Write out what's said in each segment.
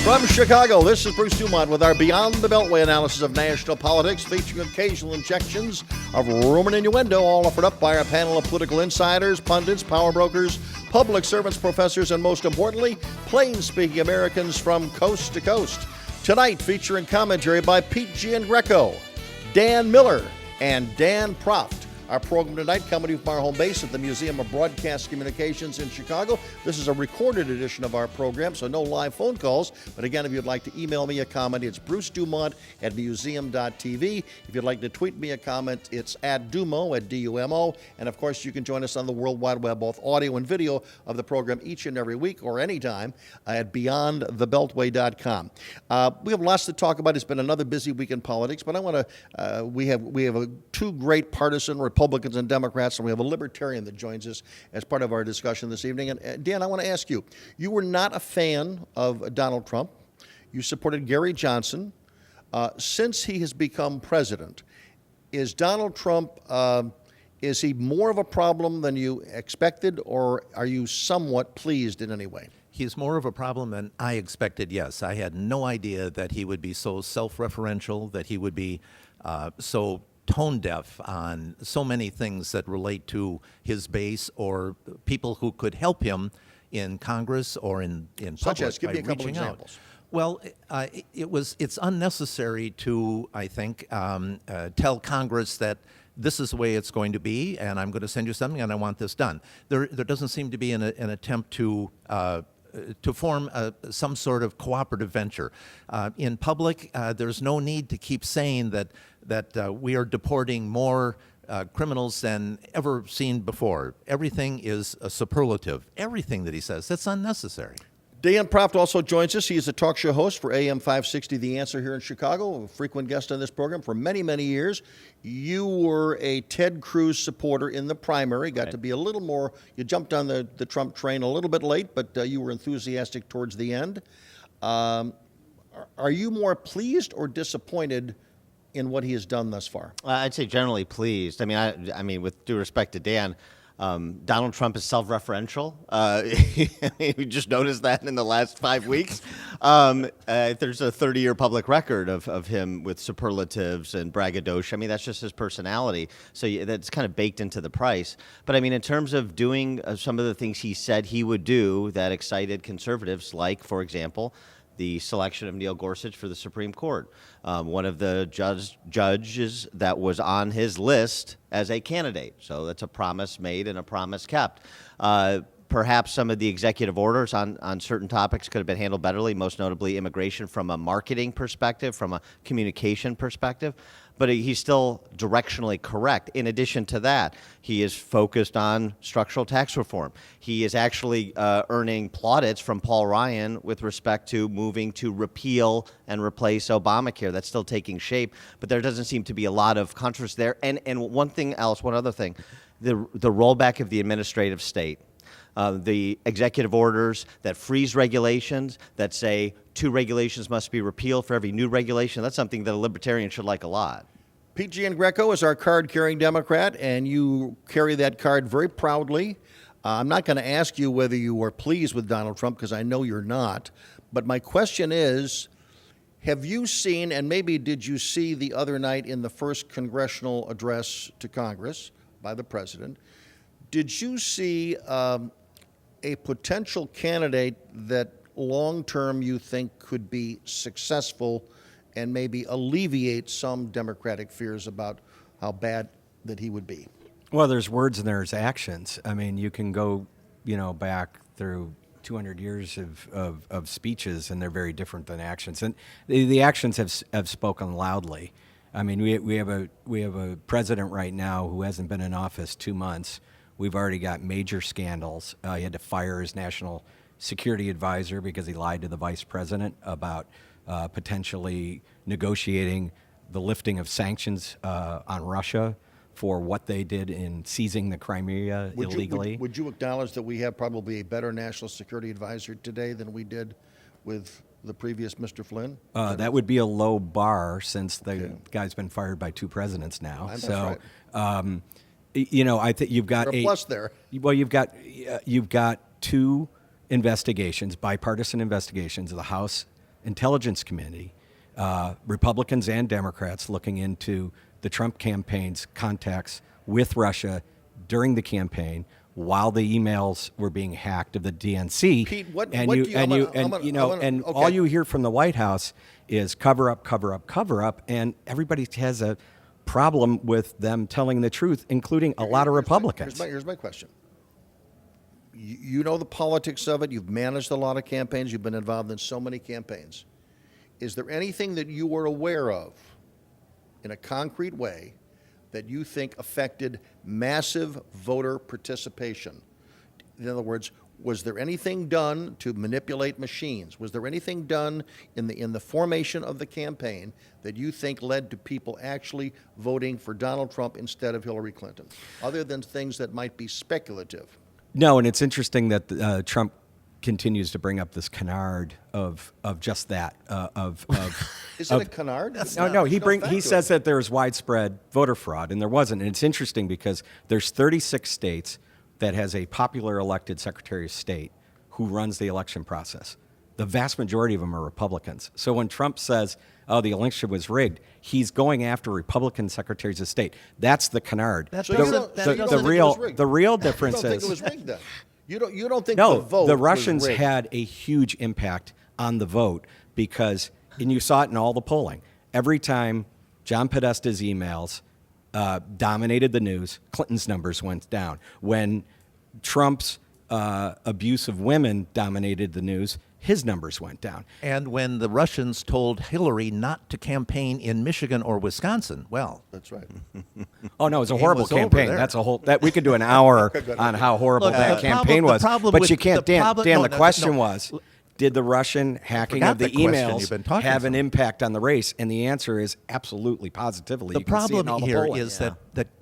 From Chicago, this is Bruce Dumont with our Beyond the Beltway analysis of national politics, featuring occasional injections of rumor and innuendo, all offered up by our panel of political insiders, pundits, power brokers, public servants, professors, and most importantly, plain-speaking Americans from coast to coast. Tonight, featuring commentary by Pete Giangreco, Dan Miller, and Dan Proft. Our program tonight coming from our home base at the Museum of Broadcast Communications in Chicago. This is a recorded edition of our program, so no live phone calls. But again, if you'd like to email me a comment, it's brucedumont@museum.tv. If you'd like to tweet me a comment, it's @Dumo, @DUMO. And of course, you can join us on the World Wide Web, both audio and video of the program each and every week or anytime at beyondthebeltway.com. We have lots to talk about. It's been another busy week in politics, but I want to, we have two great partisan Republicans and Democrats, and we have a libertarian that joins us as part of our discussion this evening. And Dan, I want to ask you, you were not a fan of Donald Trump. You supported Gary Johnson. Since he has become president, is Donald Trump, is he more of a problem than you expected, or are you somewhat pleased in any way? He's more of a problem than I expected, yes. I had no idea that he would be so self-referential, that he would be so tone deaf on so many things that relate to his base or people who could help him in Congress or in Such public as, give me a couple examples. Well, it's unnecessary to, I think, tell Congress that this is the way it's going to be, and I'm going to send you something, and I want this done. There doesn't seem to be an attempt to form some sort of cooperative venture. In public, there's no need to keep saying that we are deporting more criminals than ever seen before. Everything is a superlative. Everything that he says, that's unnecessary. Dan Proft also joins us. He is a talk show host for AM 560 The Answer here in Chicago, a frequent guest on this program for many, many years. You were a Ted Cruz supporter in the primary, got to be a little more, you jumped on the Trump train a little bit late, but you were enthusiastic towards the end. Are you more pleased or disappointed in what he has done thus far? I'd say generally pleased. I mean, with due respect to Dan, Donald Trump is self-referential. We just noticed that in the last 5 weeks. There's a 30-year public record of him with superlatives and braggadocio. I mean, that's just his personality. So that's kind of baked into the price. But I mean, in terms of doing some of the things he said he would do that excited conservatives, like, for example, the selection of Neil Gorsuch for the Supreme Court. One of the judges that was on his list as a candidate. So that's a promise made and a promise kept. Perhaps some of the executive orders on certain topics could have been handled betterly, most notably immigration from a marketing perspective, from a communication perspective. But he's still directionally correct. In addition to that, he is focused on structural tax reform. He is actually earning plaudits from Paul Ryan with respect to moving to repeal and replace Obamacare. That's still taking shape, but there doesn't seem to be a lot of controversy there. And one other thing, the rollback of the administrative state. The executive orders that freeze regulations, that say 2 regulations must be repealed for every new regulation, that's something that a libertarian should like a lot. Pete Giangreco is our card-carrying Democrat, and you carry that card very proudly. I'm not going to ask you whether you are pleased with Donald Trump, because I know you're not. But my question is, have you seen, and maybe did you see the other night in the first congressional address to Congress by the president, did you see a potential candidate that long-term you think could be successful and maybe alleviate some Democratic fears about how bad that he would be? Well, there's words and there's actions. I mean, you can go, back through 200 years of speeches, and they're very different than actions. And the actions have spoken loudly. I mean, we have a president right now who hasn't been in office 2 months. We've already got major scandals. He had to fire his national security advisor because he lied to the vice president about potentially negotiating the lifting of sanctions on Russia for what they did in seizing the Crimea illegally. Would you acknowledge that we have probably a better national security advisor today than we did with the previous Mr. Flynn? That would be a low bar, since the guy's been fired by 2 presidents now. That's so, right. I think you've got a plus there. Well, you've got 2 investigations, bipartisan investigations, the House intelligence committee, Republicans and Democrats looking into the Trump campaign's contacts with Russia during the campaign while the emails were being hacked of the DNC. Pete, what and do you you- and I'm you gonna- and I'm gonna- you know I'm gonna- and okay. all you hear from the White House is cover up, cover up, cover up, and everybody has a problem with them telling the truth, including a lot of Republicans. Here's my question. You know the politics of it. You've managed a lot of campaigns. You've been involved in so many campaigns. Is there anything that you were aware of in a concrete way that you think affected massive voter participation? In other words, was there anything done to manipulate machines? Was there anything done in the formation of the campaign that you think led to people actually voting for Donald Trump instead of Hillary Clinton, other than things that might be speculative? No, and it's interesting that Trump continues to bring up this canard of just that Is it a canard? No, he There's says that there's widespread voter fraud, and there wasn't. And it's interesting because there's 36 states that has a popular elected Secretary of State who runs the election process. The vast majority of them are Republicans. So when Trump says, "Oh, the election was rigged," he's going after Republican secretaries of state. That's the canard. That So doesn't- you don't that think doesn't- it was rigged? The real You difference don't think is it was rigged then? You don't think the no, vote the was Russians rigged? had a huge impact on the vote because, and you saw it in all the polling. Every time John Podesta's emails dominated the news, Clinton's numbers went down. When Trump's abuse of women dominated the news, his numbers went down. And when the Russians told Hillary not to campaign in Michigan or Wisconsin, well, That's right. Oh no, it was a Game horrible was over campaign. there. That's a whole that we could do an hour on how horrible Look, that the campaign problem- the was. problem But with- you can't, the Dan. problem- Dan, no, the no, question no. was, did the Russian hacking forgot of the the question. emails You've been talking have an some. impact on the race? And the answer is absolutely, positively. the You can see it in problem all the here polling. is that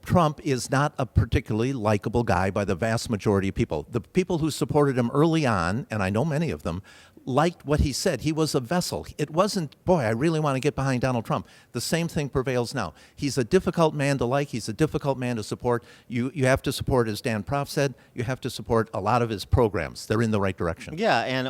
Trump is not a particularly likable guy by the vast majority of people. The people who supported him early on, and I know many of them, liked what he said. He was a vessel. It wasn't, boy, I really want to get behind Donald Trump. The same thing prevails now. He's a difficult man to like. He's a difficult man to support. You have to support, as Dan Proft said, you have to support a lot of his programs. They're in the right direction. Yeah, and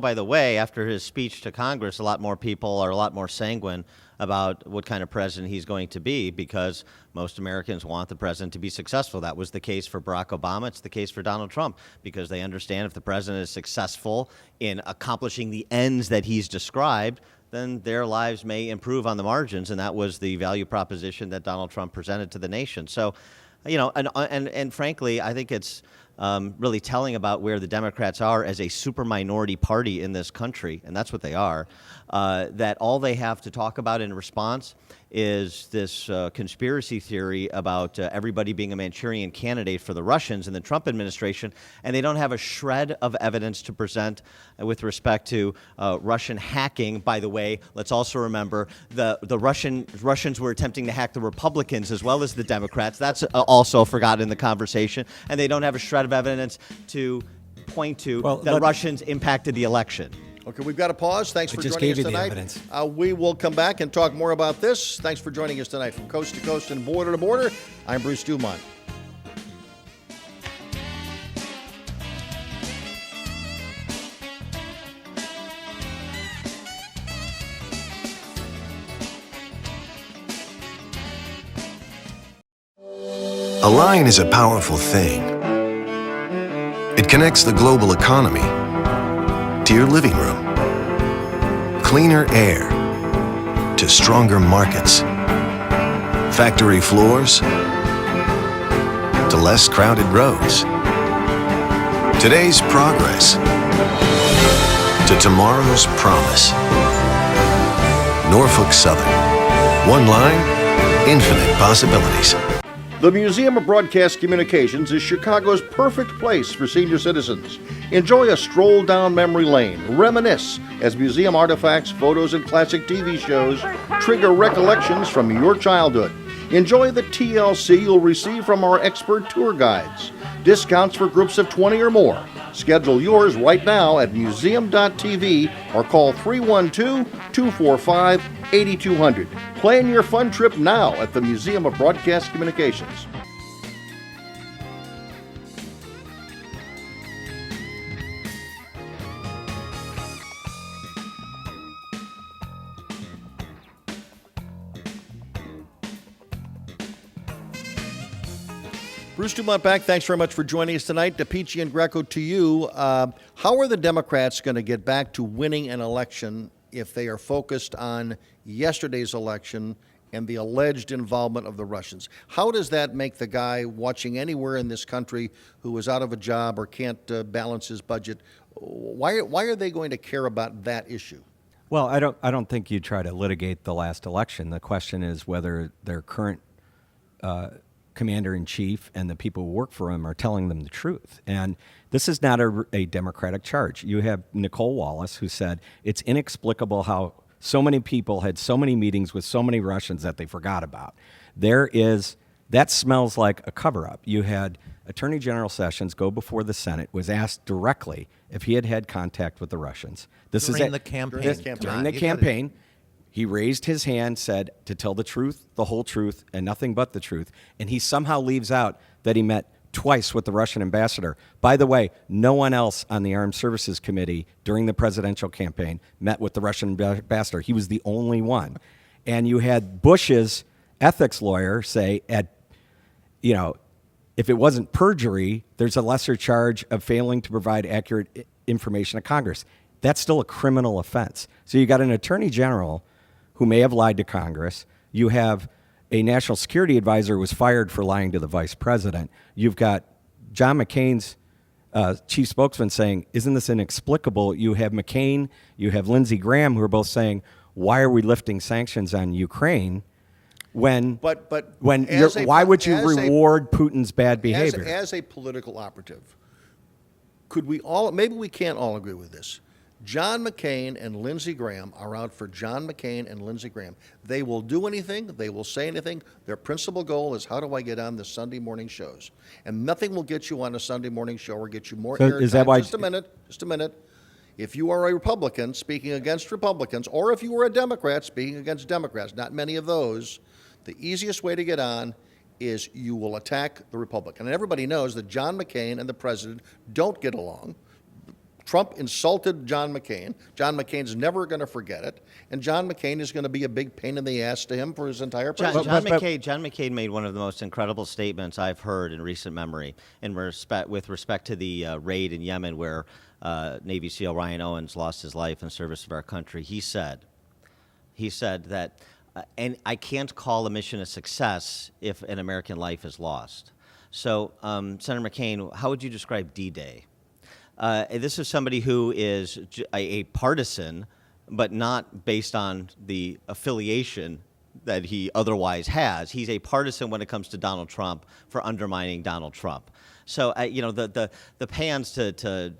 by the way, after his speech to Congress, a lot more people are a lot more sanguine about what kind of president he's going to be because most Americans want the president to be successful. That was the case for Barack Obama. It's the case for Donald Trump because they understand if the president is successful in accomplishing the ends that he's described, then their lives may improve on the margins, and that was the value proposition that Donald Trump presented to the nation. So, you know, and frankly, I think it's really telling about where the Democrats are as a super minority party in this country, and that's what they are, that all they have to talk about in response is this conspiracy theory about everybody being a Manchurian candidate for the Russians in the Trump administration, and they don't have a shred of evidence to present with respect to Russian hacking. By the way, let's also remember the Russians were attempting to hack the Republicans as well as the Democrats. That's also forgotten in the conversation, and they don't have a shred of evidence to point to that Russians impacted the election. Okay, we've got to pause. Thanks for just joining us gave you the tonight. evidence. We will come back and talk more about this. Thanks for joining us tonight from coast to coast and border to border. I'm Bruce Dumont. A line is a powerful thing. It connects the global economy to your living room, cleaner air to stronger markets, factory floors to less crowded roads, today's progress to tomorrow's promise. Norfolk Southern. One line, infinite possibilities. The Museum of Broadcast Communications is Chicago's perfect place for senior citizens. Enjoy a stroll down memory lane, reminisce as museum artifacts, photos, and classic TV shows trigger recollections from your childhood. Enjoy the TLC you'll receive from our expert tour guides. Discounts for groups of 20 or more. Schedule yours right now at museum.tv or call 312-245-8200. Plan your fun trip now at the Museum of Broadcast Communications. Bruce Dumont back. Thanks very much for joining us tonight. DePici and Greco, to you. How are the Democrats going to get back to winning an election if they are focused on yesterday's election and the alleged involvement of the Russians? How does that make the guy watching anywhere in this country who is out of a job or can't balance his budget? Why are they going to care about that issue? Well, I don't think you try to litigate the last election. The question is whether their current commander-in-chief and the people who work for him are telling them the truth. And this is not a Democratic charge. You have Nicole Wallace, who said it's inexplicable how so many people had so many meetings with so many Russians that they forgot about. That smells like a cover-up. You had Attorney General Sessions go before the Senate, was asked directly if he had had contact with the Russians. During the campaign. During the campaign. He raised his hand, said to tell the truth, the whole truth, and nothing but the truth. And he somehow leaves out that he met twice with the Russian ambassador. By the way, no one else on the Armed Services Committee during the presidential campaign met with the Russian ambassador. He was the only one. And you had Bush's ethics lawyer say, if it wasn't perjury, there's a lesser charge of failing to provide accurate information to Congress. That's still a criminal offense. So you got an attorney general who may have lied to Congress. You have a national security advisor who was fired for lying to the vice president. You've got John McCain's chief spokesman saying, isn't this inexplicable? You have McCain, you have Lindsey Graham, who are both saying, why are we lifting sanctions on Ukraine why would you reward Putin's bad behavior? As a political operative, could we all, maybe we can't all agree with this. John McCain and Lindsey Graham are out for John McCain and Lindsey Graham. They will do anything. They will say anything. Their principal goal is, how do I get on the Sunday morning shows? And nothing will get you on a Sunday morning show or get you more airtime. Is that why? Just a minute. If you are a Republican speaking against Republicans, or if you were a Democrat speaking against Democrats, not many of those, the easiest way to get on is you will attack the Republican. And everybody knows that John McCain and the president don't get along. Trump insulted John McCain. John McCain's never going to forget it. And John McCain is going to be a big pain in the ass to him for his entire presidency. John McCain made one of the most incredible statements I've heard in recent memory with respect to the raid in Yemen where Navy SEAL Ryan Owens lost his life in service of our country. He said that, and I can't call a mission a success if an American life is lost. So, Senator McCain, how would you describe D-Day? This is somebody who is a partisan, but not based on the affiliation that he otherwise has. He's a partisan when it comes to Donald Trump for undermining Donald Trump. So, the pans to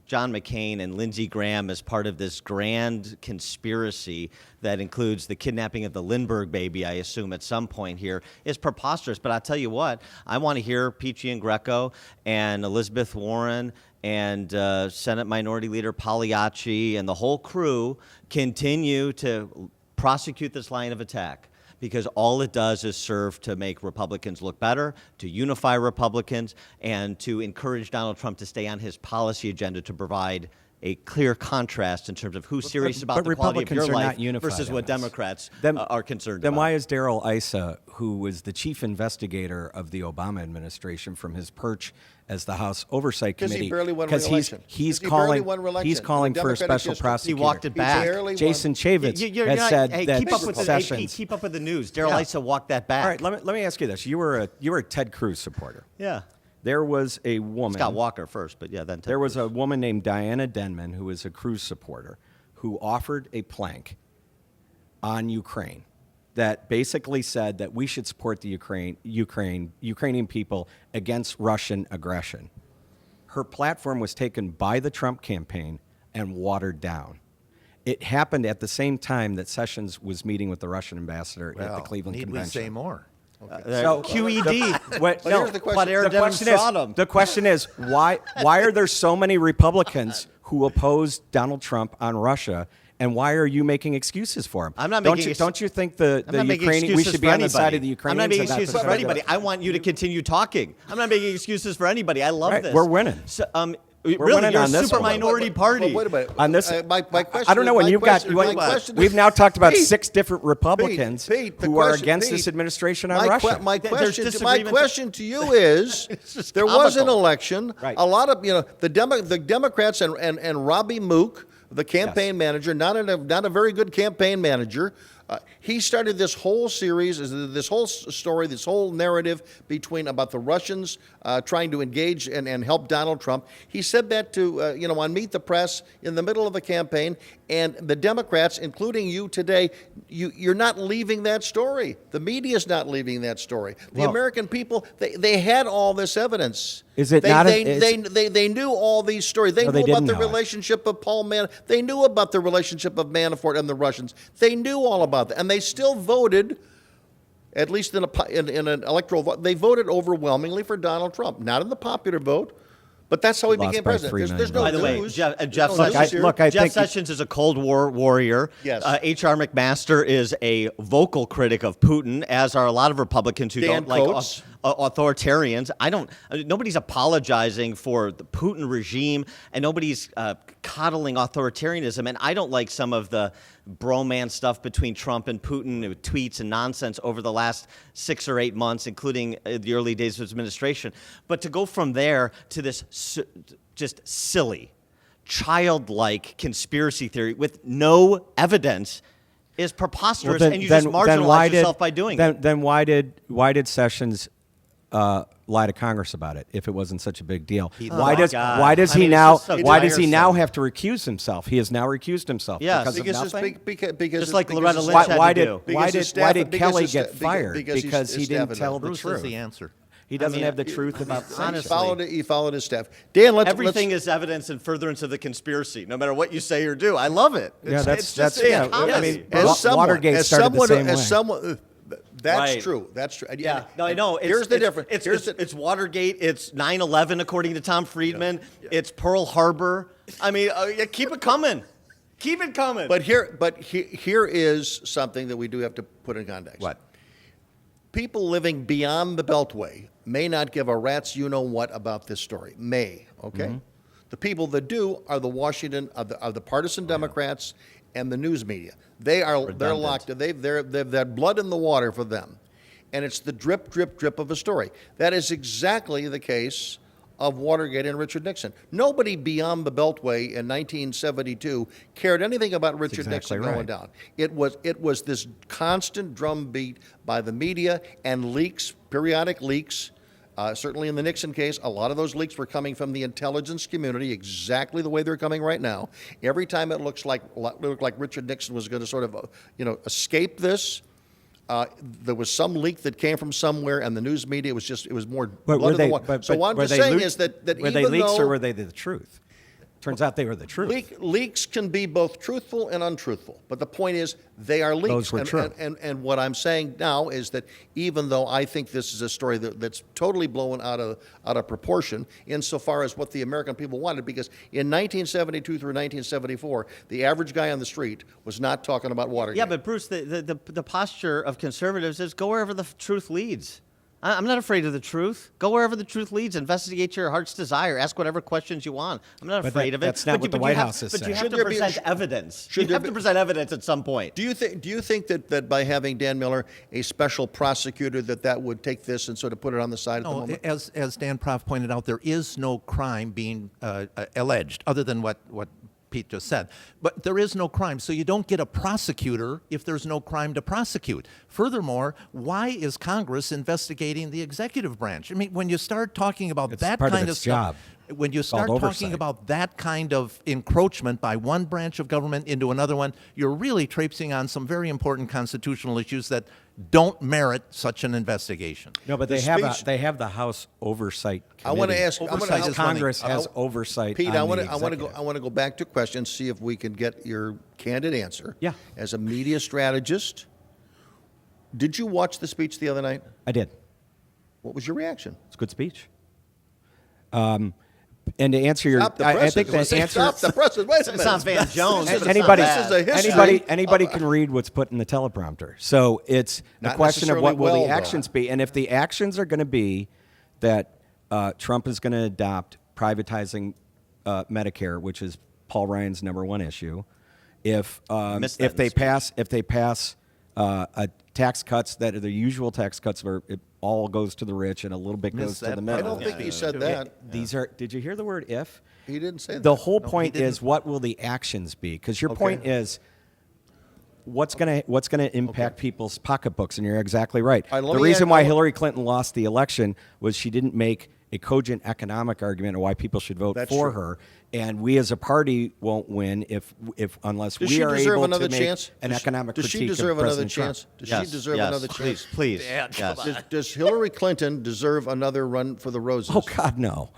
John McCain and Lindsey Graham as part of this grand conspiracy that includes the kidnapping of the Lindbergh baby, I assume, at some point here, is preposterous. But I'll tell you what, I want to hear Peachy and Greco and Elizabeth Warren and Senate Minority Leader Pagliacci and the whole crew continue to prosecute this line of attack, because all it does is serve to make Republicans look better, to unify Republicans, and to encourage Donald Trump to stay on his policy agenda to provide a clear contrast in terms of who's serious about the quality of your life versus what Democrats are concerned about. Then why is Darrell Issa, who was the chief investigator of the Obama administration from his perch as the House Oversight Committee, he barely won re-election. He's calling for a special prosecutor. He walked it back. Jason Chaffetz has said that Sessions. Keep up with the news. Darrell Issa walked that back. All right, let me ask you this: you were a Ted Cruz supporter. Yeah. There was a woman. Scott Walker first, but yeah, then Ted There was Cruz. a woman named Diana Denman who was a Cruz supporter who offered a plank on Ukraine that basically said that we should support the Ukrainian people against Russian aggression. Her platform was taken by the Trump campaign and watered down. It happened at the same time that Sessions was meeting with the Russian ambassador at the Cleveland need Convention. we say more? So QED. Here's the question. The question is why are there so many Republicans who oppose Donald Trump on Russia, and why are you making excuses for him? I'm not don't making you, don't you think the Ukrainian we should be on the side of the Ukrainians? I'm not making and excuses for anybody. I want you to continue talking. I'm not making excuses for anybody. I love Right, this. we're winning. So, Really, winning you're on a this super one. minority party. Wait a minute. On this, my question. I don't know when my you've question- got. my question is- We've now talked about Pete, 6 different Republicans Pete, the who are question- against Pete, this administration on my Russia. my There's question, my disagreements. question to you is: just there was an comical. election. Right. A lot of the Democrats and Robbie Mook, the campaign manager, not a very good campaign manager. He started this whole series, this whole story, this whole narrative about the Russians trying to engage and help Donald Trump. He said that to on Meet the Press in the middle of the campaign, and the Democrats, including you today, you're not leaving that story. The media's not leaving that story. The Well- American people, they had all this evidence. Is it they, not They, a- they knew all these stories. They No, they knew about didn't the know it. relationship of Paul Manafort. They knew about the relationship of Manafort and the Russians. They knew all about that, and they still voted. At least in an electoral vote, they voted overwhelmingly for Donald Trump. Not in the popular vote, but that's how he Lost became by president. 3 There's no By the way, news. Jeff There's no news Sessions, here. I Jeff think- Sessions is a Cold War warrior. Yes. H.R. McMaster is a vocal critic of Putin, as are a lot of Republicans who Dan don't like Coates. authoritarians. Nobody's apologizing for the Putin regime, and nobody's coddling authoritarianism. And I don't like some of the bromance stuff between Trump and Putin, with tweets and nonsense over the last 6 or 8 months, including the early days of his administration. But to go from there to this just silly, childlike conspiracy theory with no evidence is preposterous, and you just marginalize yourself by doing it. Then why did Sessions lie to Congress about it if it wasn't such a big deal? Why does God. why does I he mean, it's now just so why does he now tiresome. have to recuse himself? He has now recused himself Yes. because Because of it's nothing. because Just like because Loretta his- Lynch had Why to did do. Because why his did staff- why did because Kelly his get sta- fired? because Because he his didn't staff tell the Bruce truth. is the answer. He doesn't mean, have the truth about honestly, He followed his staff. Dan, Everything is evidence and furtherance of the conspiracy, no matter what you say or do. I love it. Yeah, It's just a yeah. comedy. I mean, as Watergate started the same way. that's Right. true. That's true. And- Yeah, no, I know. Here's the difference. It's Watergate. It's 9/11, according to Tom Friedman. It's Pearl Harbor. I mean, yeah, keep it coming. Keep it coming. But here is something that we do have to put in context. What? People living beyond the Beltway may not give a rat's you-know-what about this story. Okay? The people that do are the the partisan Democrats and the news media. They're locked. They've that blood in the water for them, and it's the drip, drip, drip of a story. That is exactly the case of Watergate and Richard Nixon. Nobody beyond the Beltway in 1972 cared anything about Richard exactly Nixon going right. down. It was this constant drumbeat by the media and leaks, periodic leaks. Certainly in the Nixon case, a lot of those leaks were coming from the intelligence community, exactly the way they're coming right now. Every time it looked like Richard Nixon was going to sort of, escape this, there was some leak that came from somewhere, and the news media it was more But blood were in the they? water. So what I'm were just they saying leaks- is that were even they leaks though or were they the truth? Turns out they were the truth. leaks can be both truthful and untruthful, but the point is they are leaks. Those were true. And what I'm saying now is that even though I think this is a story that's totally blown out of proportion insofar as what the American people wanted, because in 1972 through 1974, the average guy on the street was not talking about Watergate. yeah, but Bruce, the posture of conservatives is go wherever the truth leads. I'm not afraid of the truth. Go wherever the truth leads. Investigate your heart's desire. Ask whatever questions you want. I'm not But afraid of it. that's not what the you White have- House is But you saying. have Should to there be- present evidence. should You there have be- to present evidence at some point. Do you think that by having Dan Miller, a special prosecutor, that would take this and sort of put it on the side at the No, moment? as Dan Proft pointed out, there is no crime being alleged, other than what Pete just said. But there is no crime, so you don't get a prosecutor if there's no crime to prosecute. Furthermore, why is Congress investigating the executive branch? I mean, when you start talking about It's that part of kind of its stuff, job. when you start called talking oversight. about that kind of encroachment by one branch of government into another one, you're really traipsing on some very important constitutional issues that don't merit such an investigation. No, but The they speech- have the House Oversight Committee. I want to ask. Oversight is Congress running. has oversight. Pete, on I want the to go. executive. I want to go back to questions. See if we can get your candid answer. Yeah. As a media strategist, did you watch the speech the other night? I did. What was your reaction? It's a good speech. And to answer your, Stop the I presses. think the answer. Stop the presses. Wait a minute. It's not Van Jones. but it's not Anybody, bad. This is a history. anybody can read what's put in the teleprompter. So it's a Not question of what will necessarily the well, actions be, and if the actions are going to be that Trump is going to adopt privatizing Medicare, which is Paul Ryan's number one issue, if Missed that in they the speech. pass tax cuts that are the usual tax cuts where it all goes to the rich and a little bit goes Missed to that the part. middle. I don't think he said that. These are. Did you hear the word if? He didn't say that. The whole point is, what will the actions be? Because your Okay. point is, what's gonna impact people's pocketbooks, and you're exactly right. All right, let The me reason add- why Hillary Clinton lost the election was she didn't make a cogent economic argument of why people should vote That's for true. her, and we as a party won't win unless Does we she are deserve able another to make chance? an economic Does she critique deserve of another President Trump. chance? Does Yes, she deserve yes, another chance? Please. Dan, Yes. come on. Does Hillary Clinton deserve another run for the roses? Oh God, no.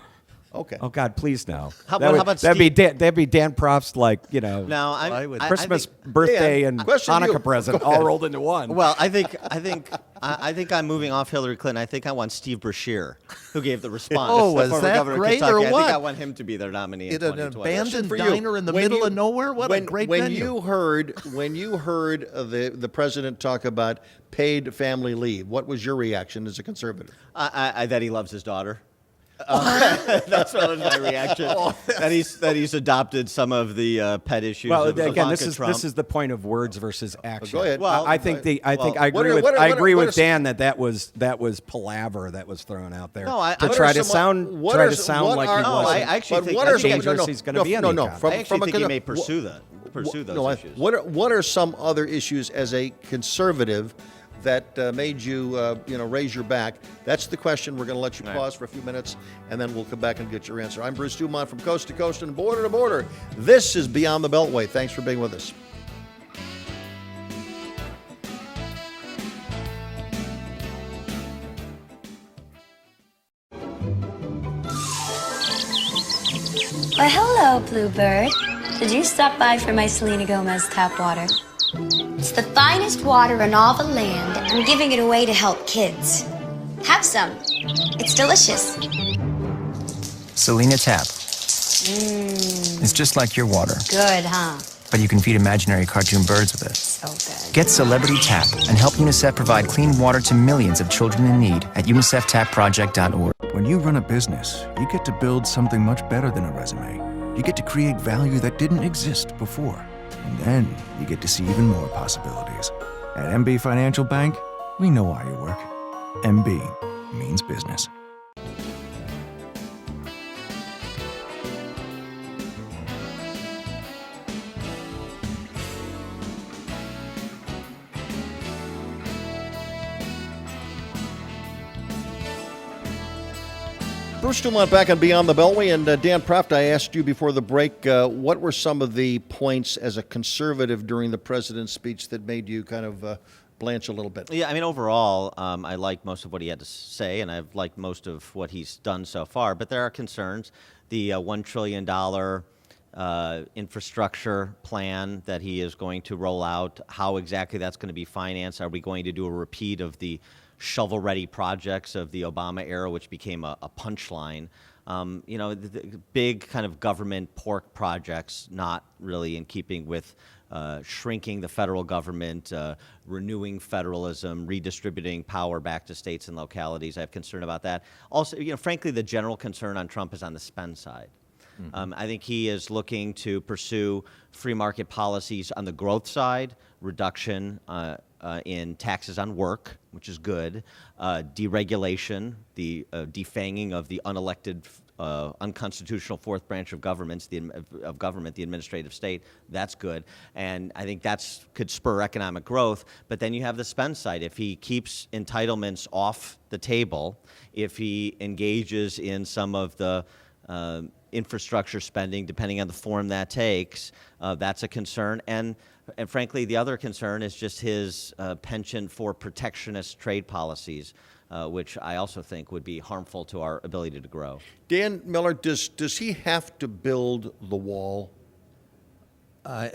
Okay. Oh God, please no. How That about- would- how about that'd be Dan Proft's Now, I would- Christmas, think- birthday, Dan, and question to you. Hanukkah present Go all ahead. rolled into one. Well, I think I'm moving off Hillary Clinton. I think I want Steve Brashear, who gave the response. Oh, the was former that governor of great Kentucky. or I think I what? want him to be their nominee in In an 2020. abandoned For you. diner in the When middle you- of nowhere? What a great when venue. you heard the president talk about paid family leave, what was your reaction as a conservative? That he loves his daughter. That's what was my reaction. That he's adopted some of the pet issues. Well, of again, Ivanka Trump. this is the point of words versus action. Go ahead. Well, I think I well, agree what are- I agree what with are- Dan that was palaver that was thrown out there No, I- to what try are to some- sound what try are to some- sound what like are- he No, wasn't. I actually But think what I are think some- dangerous he's gonna be in no, the no, economy. from, I actually from think a, he may pursue those issues. What are some other issues as a conservative that made you raise your back? That's the question. We're going to let you pause for a few minutes, and then we'll come back and get your answer. I'm Bruce Dumont from Coast to Coast and Border to Border. This is Beyond the Beltway. Thanks for being with us. Why, hello, Bluebird. Did you stop by for my Selena Gomez tap water? It's the finest water in all the land. I'm giving it away to help kids. Have some. It's delicious. Selena Tap. It's just like your water, Good, huh? but you can feed imaginary cartoon birds with it. So good. Get Celebrity Tap and help UNICEF provide clean water to millions of children in need at uniceftaproject.org. When you run a business, you get to build something much better than a resume. You get to create value that didn't exist before. And then you get to see even more possibilities. At MB Financial Bank, we know why you work. MB means business. Bruce Dumont back on Beyond the Beltway. And Dan Proft, I asked you before the break, what were some of the points as a conservative during the president's speech that made you kind of blanch a little bit? Yeah, I mean, overall, I like most of what he had to say, and I've liked most of what he's done so far. But there are concerns. The $1 trillion infrastructure plan that he is going to roll out, how exactly that's going to be financed. Are we going to do a repeat of the shovel-ready projects of the Obama era, which became a punchline? The big kind of government pork projects, not really in keeping with shrinking the federal government, renewing federalism, redistributing power back to states and localities. I have concern about that. Also, frankly, the general concern on Trump is on the spend side. I think he is looking to pursue free market policies on the growth side, reduction in taxes on work, which is good, deregulation, the defanging of the unelected, unconstitutional fourth branch of government, the administrative state. That's good, and I think that's could spur economic growth. But then you have the spend side. If he keeps entitlements off the table, if he engages in some of the infrastructure spending, depending on the form that takes, that's a concern. And frankly, the other concern is just his penchant for protectionist trade policies, which I also think would be harmful to our ability to grow. Dan Miller, does he have to build the wall?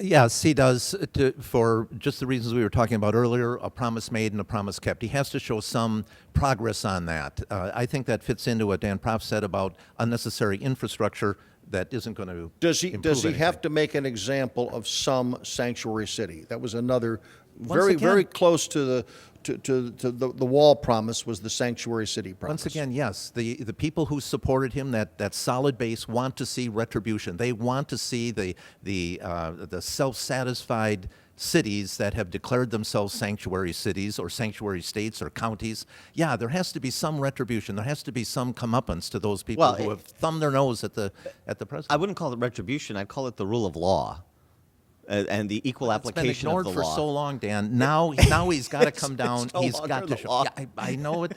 Yes, he does, for just the reasons we were talking about earlier, a promise made and a promise kept. He has to show some progress on that. I think that fits into what Dan Proft said about unnecessary infrastructure that isn't going to Does he anything. have to make an example of some sanctuary city? That was another Once very again- very close to the wall promise was the sanctuary city promise. Once again, yes, the people who supported him, that solid base, want to see retribution. They want to see the self-satisfied cities that have declared themselves sanctuary cities or sanctuary states or counties. Yeah, there has to be some retribution. There has to be some comeuppance to those people who have thumbed their nose at the president. I wouldn't call it retribution. I'd call it the rule of law. And the equal application it's been ignored of the for law. so long, Dan. Now he's got to come down. It's no He's longer got to the show. law. Yeah, I know it,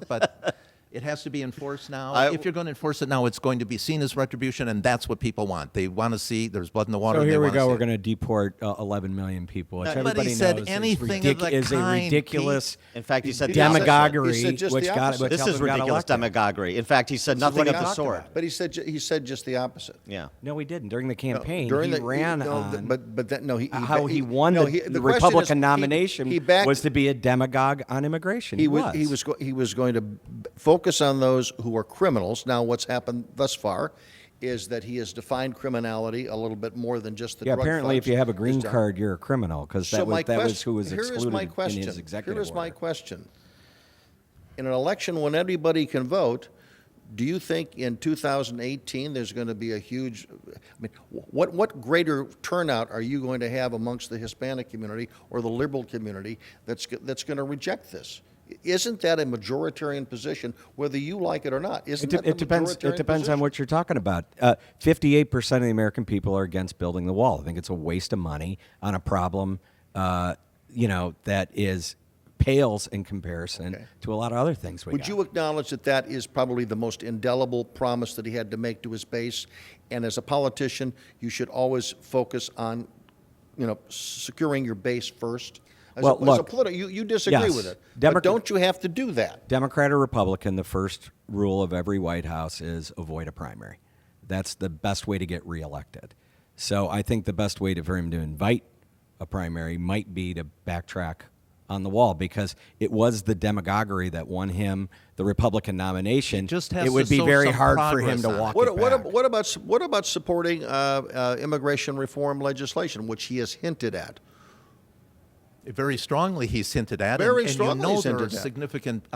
but it has to be enforced now. I- If you're going to enforce it now, it's going to be seen as retribution, and that's what people want. They want to see there's blood in the water. So and here they we wanna go. see We're it. going to deport 11 million people, which Nobody everybody said knows anything is, of the is a kind, ridiculous In fact, he said demagoguery. He said just which the got, opposite. which This helped is him got ridiculous elected. demagoguery. In fact, he said nothing what of he the talked sort. But he said just the opposite. Yeah. No, he didn't. During the campaign, During he the ran no, on but that, no, he how he won no, the question Republican is, nomination he backed, was to be a demagogue on immigration. he was going to focus on those who are criminals. Now, what's happened thus far is that he has defined criminality a little bit more than just the Yeah, drug apparently, if thugs. you have a green He's done. card, you're a criminal because So that my was who was here is excluded my question. in his executive Here is my order. question. In an election when anybody can vote, do you think in 2018 there's going to be a huge? I mean, what greater turnout are you going to have amongst the Hispanic community or the liberal community that's going to reject this? Isn't that a majoritarian position, whether you like it or not? Isn't that It the depends. It majoritarian depends on position? what you're talking about. 58% of the American people are against building the wall. I think it's a waste of money on a problem, that is pales in comparison to a lot of other things. Would you acknowledge that that is probably the most indelible promise that he had to make to his base? And as a politician, you should always focus on, securing your base first. Well, look, you disagree yes, with it, Democrat- but don't you have to do that? Democrat or Republican, the first rule of every White House is avoid a primary. That's the best way to get reelected. So I think the best way for him to invite a primary might be to backtrack on the wall, because it was the demagoguery that won him the Republican nomination. It would to be show very some hard for him progress to on it. walk it back. What about supporting immigration reform legislation, which he has hinted at? Very strongly, he's hinted at. Very and strongly you know he's there are hinted at. significant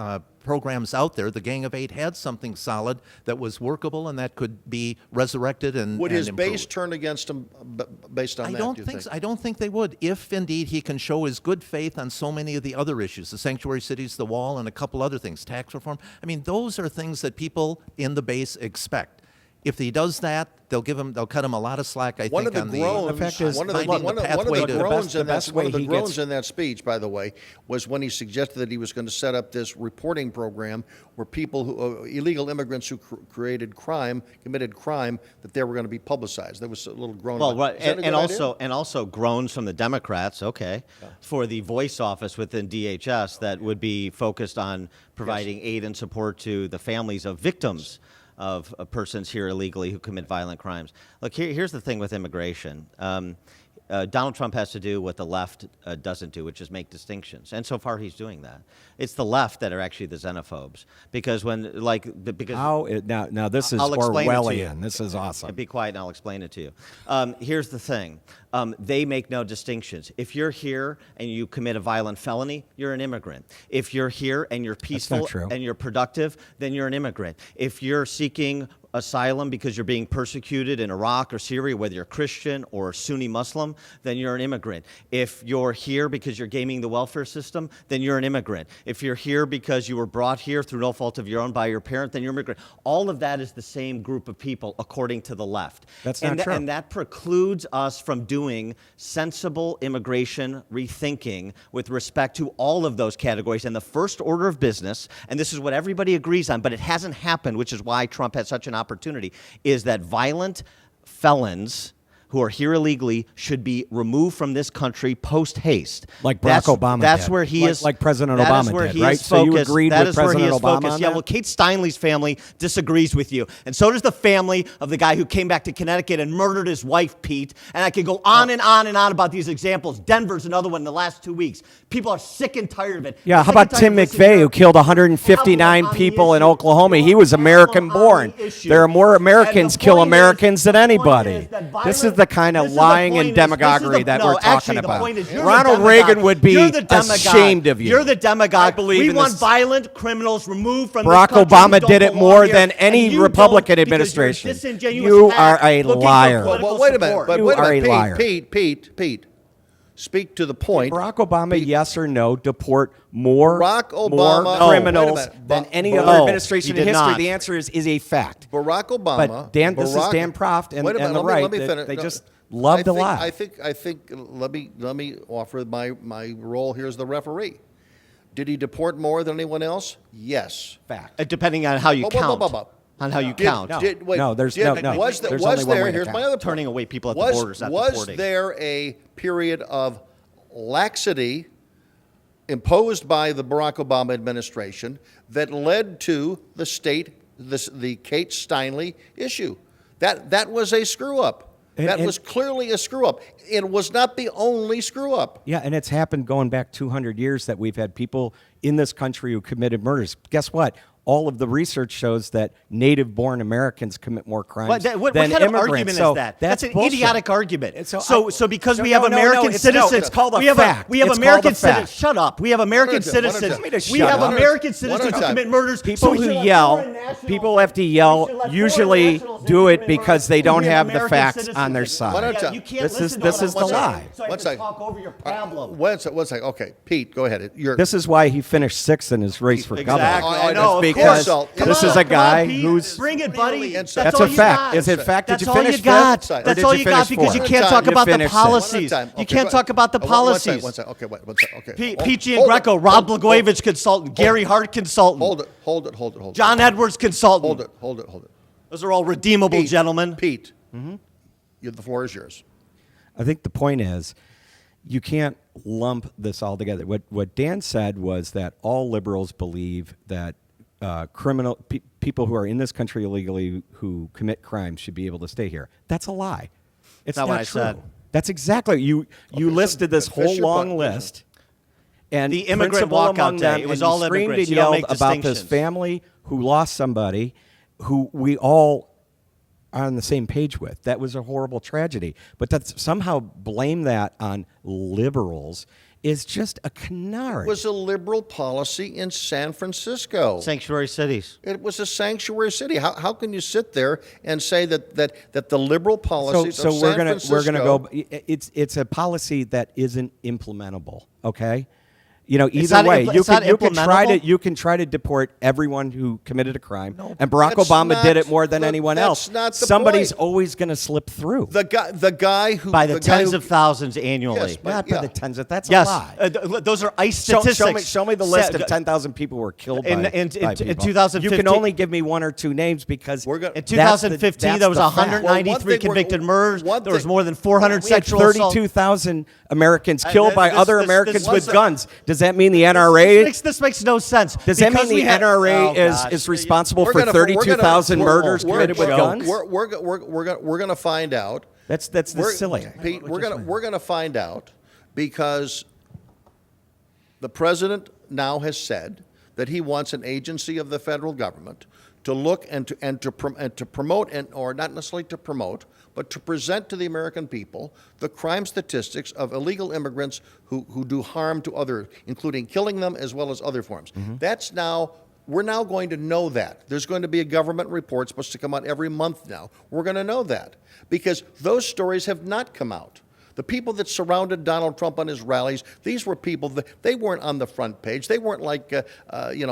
programs out there. The Gang of Eight had something solid that was workable and that could be resurrected and Would his improved. base turn against him based on I that? don't do you think so. I don't think they would, if indeed he can show his good faith on so many of the other issues, the sanctuary cities, the wall, and a couple other things, tax reform. I mean, those are things that people in the base expect. If he does that, they'll cut him a lot of slack. I One think of on the groans, The fact is, one of the finding the pathway to- groans in best that one of way the he groans gets- in that speech, by the way, was when he suggested that he was going to set up this reporting program where people who illegal immigrants who committed crime, that they were going to be publicized. There was a little groan. Well, about- right, Is that a and good idea? also groans from the Democrats, for the voice office within DHS that would be focused on providing aid and support to the families of victims of persons here illegally who commit violent crimes. Look, here's the thing with immigration. Donald Trump has to do what the left doesn't do, which is make distinctions. And so far, he's doing that. It's the left that are actually the xenophobes, because now this is I'll explain it to you. Orwellian. This is awesome. Be quiet and I'll explain it to you. Here's the thing. They make no distinctions. If you're here and you commit a violent felony, you're an immigrant. If you're here and you're peaceful true. and you're productive, then you're an immigrant. If you're seeking asylum because you're being persecuted in Iraq or Syria, whether you're Christian or Sunni Muslim, then you're an immigrant. If you're here because you're gaming the welfare system, then you're an immigrant. If you're here because you were brought here through no fault of your own by your parent, then you're an immigrant. All of that is the same group of people, according to the left. That's not true. And that precludes us from doing sensible immigration rethinking with respect to all of those categories. And the first order of business, and this is what everybody agrees on, but it hasn't happened, which is why Trump had such an opportunity, is that violent felons who are here illegally should be removed from this country post-haste. Like Barack Obama That's did. where he is. Like President that Obama is where did, he right? is So you focused. agreed That with is where he President is Obama focused. on Yeah, that? well, Kate Steinle's family disagrees with you. And so does the family of the guy who came back to Connecticut and murdered his wife, Pete. And I could go on and on and on about these examples. Denver's another one in the last 2 weeks. People are sick and tired of it. Yeah, how Sick about and tired Tim of listening McVeigh, to- who killed 159 on the people in issue. Oklahoma? He was American-born. There are more Americans kill Americans than anybody. This is the kind of lying and demagoguery that we're talking The about. point is you're Ronald the demagogue. Reagan would be You're the demagogue. ashamed of you. You're the demagogue. I believe we in want this. violent criminals removed from Barack this country Obama who don't did it belong more here, than and any you Republican don't, because you're a administration. disingenuous You hack are a looking for liar. political Well, wait a minute. support. But You wait a are minute. a liar. Pete. Speak to the point. Barack Obama, yes or no, deport more, Barack more Obama- No, criminals wait a minute. than any No, other administration he in did history? not. The answer is a fact. Barack Obama. But Dan, this is Barack- Dan Proft and, Wait a minute, and the let me- right. let me that finish. they No, just love to lie. I think. Let me offer my role here as the referee. Did he deport more than anyone else? Yes. fact. Depending on how you Whoa, whoa, count. whoa, whoa. On how you Did- count. did- wait, No, there's- did- no. Was, There's was only one there? way to Here's count. my other point. Turning away people at the was, borders, not was deporting. there a period of laxity imposed by the Barack Obama administration that led to the Kate Steinle issue? That was a screw up. That was clearly a screw up. It was not the only screw up. Yeah, and it's happened going back 200 years that we've had people in this country who committed murders. Guess what? All of the research shows that native-born Americans commit more crimes What than kind of immigrants. argument So is that? That's an bullshit. idiotic argument. And So because so we have no, no, American no, it's- citizens, no, it's called a we have fact. we have It's American called a fact. citizens. Shut up. We have American One at a time. citizens. Want me to We have shut up? American One citizens at a who time. commit murders. People so we who should let yell, foreign nationals- people have to we yell, should let foreign usually nationals do who it commit because they murders don't be have the American facts citizens. on their One side. at a time. You can't This is- listen to this all is that the one lie. second. So I One have to second. talk over your problem. One second. Okay, Pete, go ahead. This is why he finished sixth in his race for governor. Exactly. I I know, know. of Of course. course. Come This on, is a Come guy on, Pete. who's. Bring it, buddy. That's That's all a you fact. got. Is it fact? Did That's you all finish you got. fifth? Or That's did all you you got finish because you fourth? can't talk You about the finished sixth. policies. One at a time. You Okay, can't go- talk about the One policies. second. Okay, one second. Okay. Peachy and Hold it. Greco, Rob Hold- Blagojevich consultant, Gary Hart consultant, Hold it. John Edwards consultant. Hold it. Those are all redeemable, Pete, gentlemen. Pete, the floor is yours. I think the point is, you can't lump this all together. What Dan said was that all liberals believe that people who are in this country illegally who commit crimes should be able to stay here. That's a lie. It's not not what I true. said. That's exactly you listed this finish whole your long point. list. And The immigrant principal walkout among day, them, it was and all you screamed immigrants. and You don't yelled make about this distinctions. family who lost somebody who we all are on the same page with. That was a horrible tragedy. But to somehow blame that on liberals is just a canard. It was a liberal policy in San Francisco. Sanctuary cities. It was a sanctuary city. How can you sit there and say that the liberal policies so of San we're Francisco... gonna go. It's a policy that isn't implementable. Okay, either not way, impl- you it's not implementable? you can try to deport everyone who committed a crime, and Barack that's Obama not did it more than the- anyone that's else. not the Somebody's point. always going to slip through. The guy who... By the guy tens who- of thousands annually. Yes, but- Not by yeah. the tens of. That's Yes, a lie. those are ICE Show statistics. me the list Sa- of 10,000 people who were killed In- by, in- by in people. 2015 You can only give me one or two names because We're gonna- In that's 2015, that's there was the fact. 193 Well, one thing convicted murders. one There was thing- more than 400 We had sexual assaults. 32,000 Americans killed by this- other this- Americans this- with this- guns. Does that mean the NRA? This makes no sense. Does that Because mean we the had- NRA Oh, gosh. is responsible We're for gonna- 32,000 murders we're- committed with we're- guns? We're going to find out. That's We're- silly. Pete, we're going to find out because the president now has said that he wants an agency of the federal government to look and to promote or not necessarily to promote, but to present to the American people the crime statistics of illegal immigrants who do harm to others, including killing them as well as other forms. We're now going to know that. There's going to be a government report supposed to come out every month now. We're going to know that because those stories have not come out. The people that surrounded Donald Trump on his rallies, these were people that they weren't on the front page. They weren't like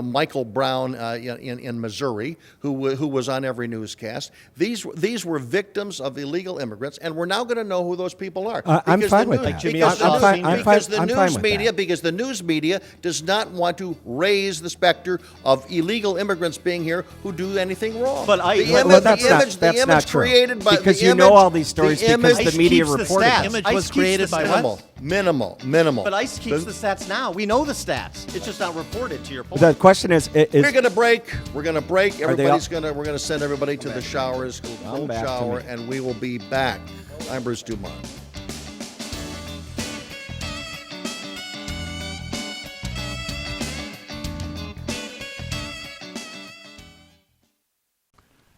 Michael Brown in Missouri, who was on every newscast. These were victims of illegal immigrants, and we're now going to know who those people are. I'm Because fine the with news- that. Jimmy because the Oswald news- Sr. because the I'm fine news with media, that. because the news media does not want to raise the specter of illegal immigrants being here who do anything wrong. But I- the well, image, that's the not- image, that's the not image true. created by Because the you image, know all these stories because image, the media keeps the reported stats. them. Image ICE was keeps created the by stats. what? Minimal. But ICE keeps the stats now. We know the stats. It's just not reported, to your point. The question is We're going to break. We're going to break. Are they Everybody's all- going to. We're going to send everybody to the showers, cold back to shower, me. and we will be back. I'm Bruce Dumont.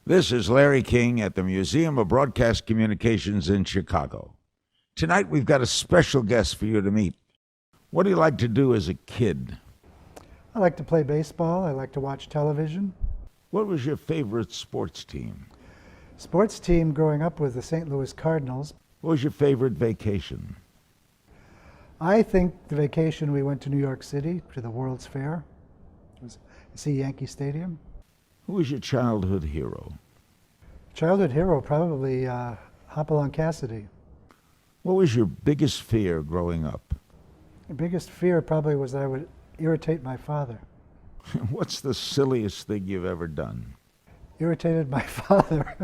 This is Larry King at the Museum of Broadcast Communications in Chicago. Tonight we've got a special guest for you to meet. What do you like to do as a kid? I like to play baseball. I like to watch television. What was your favorite sports team? Sports team growing up was the St. Louis Cardinals. What was your favorite vacation? I think the vacation we went to New York City to the World's Fair. It was to see Yankee Stadium. Who was your childhood hero? Childhood hero, probably Hopalong Cassidy. What was your biggest fear growing up? The biggest fear probably was that I would irritate my father. What's the silliest thing you've ever done? Irritated my father.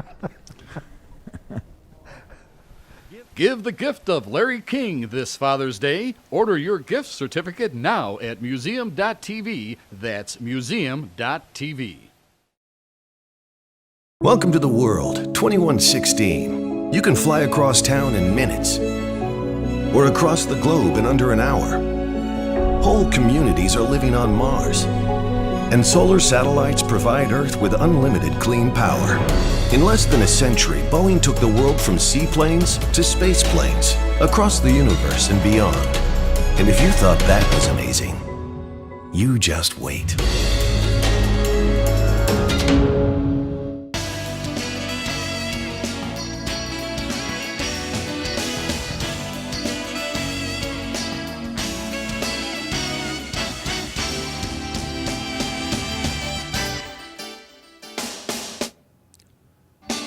Give the gift of Larry King this Father's Day. Order your gift certificate now at museum.tv. That's museum.tv. Welcome to the world, 2116. You can fly across town in minutes, or across the globe in under an hour. Whole communities are living on Mars, and solar satellites provide Earth with unlimited clean power. In less than a century, Boeing took the world from seaplanes to space planes, across the universe and beyond. And if you thought that was amazing, you just wait.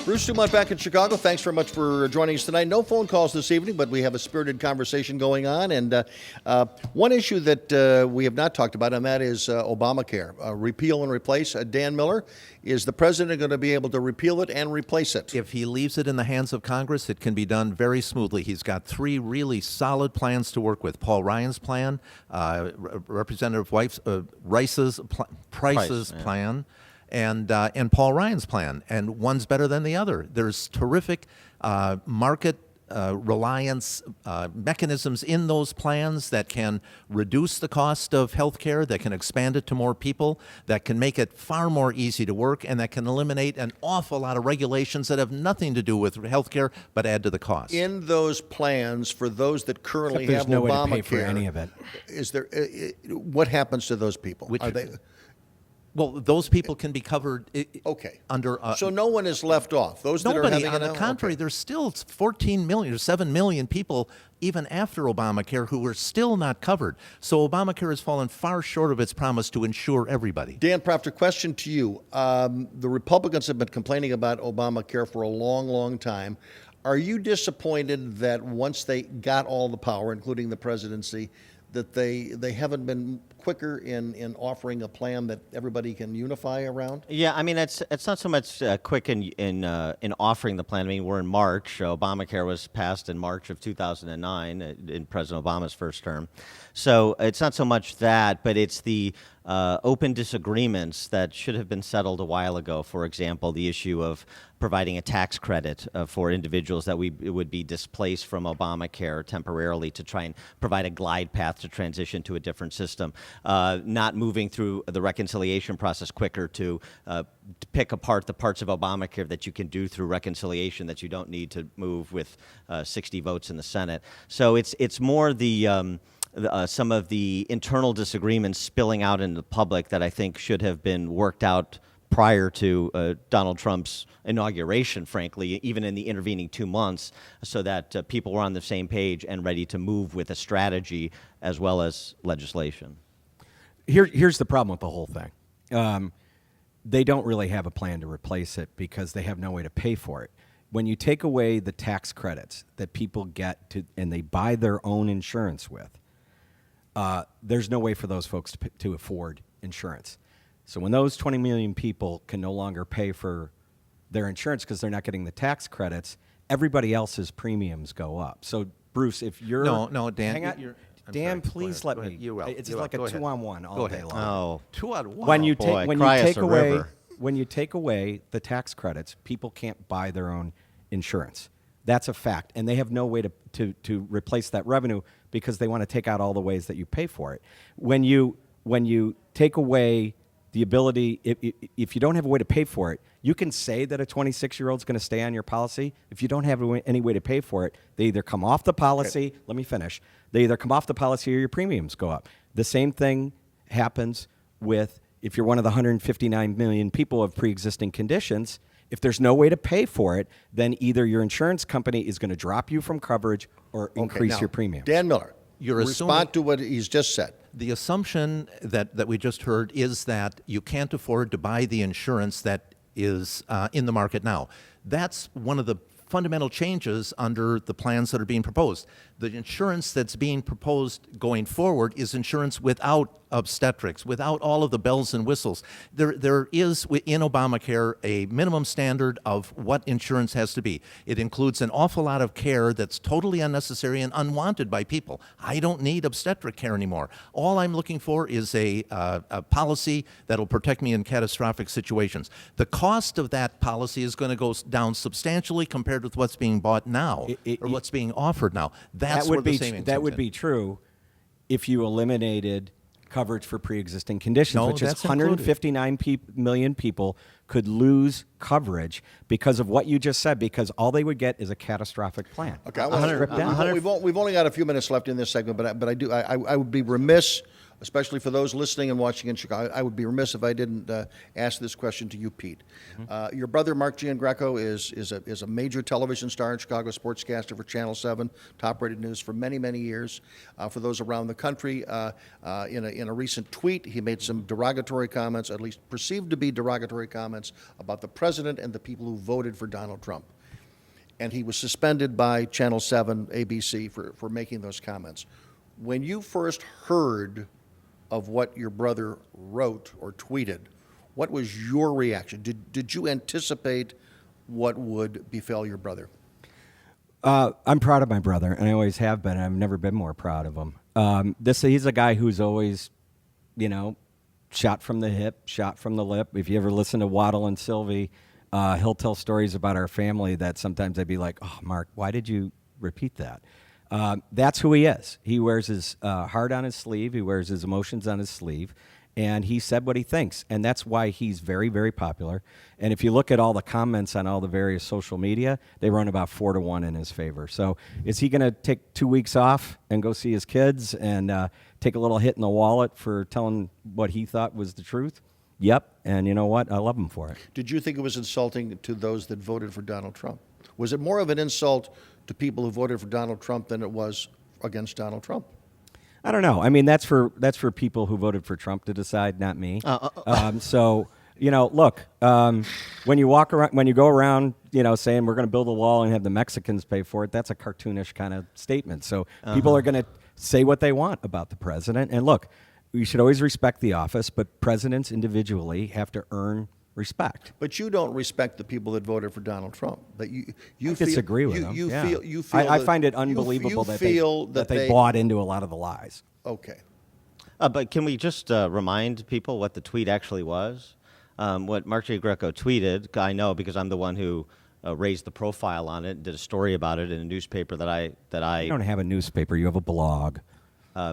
Bruce Dumont back in Chicago. Thanks very much for joining us tonight. No phone calls this evening, but we have a spirited conversation going on. And one issue that we have not talked about, and that is Obamacare. Repeal and replace. Dan Miller, is the president going to be able to repeal it and replace it? If he leaves it in the hands of Congress, it can be done very smoothly. He's got three really solid plans to work with. Paul Ryan's plan, Representative Price's plan, and Paul Ryan's plan, and one's better than the other. There's terrific market reliance mechanisms in those plans that can reduce the cost of health care, that can expand it to more people, that can make it far more easy to work, and that can eliminate an awful lot of regulations that have nothing to do with health care but add to the cost. In those plans, for those that currently Except have there's no way to pay Obamacare, for any of it. Is there? What happens to those people? Are they? Well, those people can be covered Okay. under... So no one is left off. Those that are Nobody. having On the contrary, there's still 14 million or 7 million people, even after Obamacare, who are still not covered. So Obamacare has fallen far short of its promise to insure everybody. Dan Proctor, question to you. The Republicans have been complaining about Obamacare for a long, long time. Are you disappointed that once they got all the power, including the presidency, that they haven't been quicker in offering a plan that everybody can unify around? Yeah, I mean, it's not so much quick in offering the plan. I mean, we're in March. Obamacare was passed in March of 2009 in President Obama's first term. So it's not so much that, but it's the open disagreements that should have been settled a while ago. For example, the issue of providing a tax credit for individuals that would be displaced from Obamacare temporarily to try and provide a glide path to transition to a different system. Not moving through the reconciliation process quicker to pick apart the parts of Obamacare that you can do through reconciliation that you don't need to move with 60 votes in the Senate. So it's more the some of the internal disagreements spilling out into the public that I think should have been worked out prior to Donald Trump's inauguration, frankly, even in the intervening 2 months, so that people were on the same page and ready to move with a strategy as well as legislation. Here's the problem with the whole thing. They don't really have a plan to replace it because they have no way to pay for it. When you take away the tax credits that people get and they buy their own insurance with, there's no way for those folks to afford insurance. So when those 20 million people can no longer pay for their insurance because they're not getting the tax credits, everybody else's premiums go up. So, Bruce, if you're... No, Dan. Hang on. Dan, please let me. It's like a 2-on-1 all day long. Oh, 2-on-1. When you boy, take away the tax credits, people can't buy their own insurance. That's a fact, and they have no way to replace that revenue because they want to take out all the ways that you pay for it. When you take away the ability, if you don't have a way to pay for it, you can say that a 26-year-old is going to stay on your policy. If you don't have any way to pay for it, they either come off the policy. Let me finish. They either come off the policy or your premiums go up. The same thing happens with if you're one of the 159 million people of pre-existing conditions. If there's no way to pay for it, then either your insurance company is going to drop you from coverage or increase now, your premiums. Dan Miller, You're respond to what he's just said. The assumption that we just heard is that you can't afford to buy the insurance that is in the market now. That's one of the fundamental changes under the plans that are being proposed. The insurance that's being proposed going forward is insurance without obstetrics, without all of the bells and whistles. There is in Obamacare a minimum standard of what insurance has to be. It includes an awful lot of care that's totally unnecessary and unwanted by people. I don't need obstetric care anymore. All I'm looking for is a policy that'll protect me in catastrophic situations. The cost of that policy is going to go down substantially compared with what's being bought now or what's being offered now. That's where the savings that comes would in. be true if you eliminated coverage for pre-existing conditions, No, which is that's included. 159 million people could lose coverage because of what you just said, because all they would get is a catastrophic plan. Okay, we've only got a few minutes left in this segment, but I would be remiss, especially for those listening and watching in Chicago, I would be remiss if I didn't ask this question to you, Pete. Your brother, Mark Giangreco, is a major television star in Chicago, sportscaster for Channel 7, top-rated news for many, many years. For those around the country, in a recent tweet, he made some derogatory comments, at least perceived to be derogatory comments, about the president and the people who voted for Donald Trump. And he was suspended by Channel 7, ABC, for making those comments. When you first heard of what your brother wrote or tweeted, what was your reaction? Did you anticipate what would befell your brother? I'm proud of my brother, and I always have been. And I've never been more proud of him. He's a guy who's always, shot from the hip, shot from the lip. If you ever listen to Waddle and Sylvie, he'll tell stories about our family that sometimes I'd be like, "Oh, Mark, why did you repeat that?" That's who he is. He wears his heart on his sleeve. He wears his emotions on his sleeve. And he said what he thinks. And that's why he's very, very popular. And if you look at all the comments on all the various social media, they run about 4-1 in his favor. So is he going to take 2 weeks off and go see his kids and take a little hit in the wallet for telling what he thought was the truth? Yep. And you know what? I love him for it. Did you think it was insulting to those that voted for Donald Trump? Was it more of an insult to people who voted for Donald Trump than it was against Donald Trump? I don't know. I mean, that's for people who voted for Trump to decide, not me. So, look, when you walk around, when you go around, saying we're going to build a wall and have the Mexicans pay for it, that's a cartoonish kind of statement. So people are going to say what they want about the president. And look, we should always respect the office, but presidents individually have to earn respect. But you don't respect the people that voted for Donald Trump. That you disagree with them. You yeah. feel. I find it unbelievable that they bought into a lot of the lies. Okay. But can we just remind people what the tweet actually was? What Mark Giangreco tweeted, I know because I'm the one who raised the profile on it, did a story about it in a newspaper that I. You don't have a newspaper. You have a blog.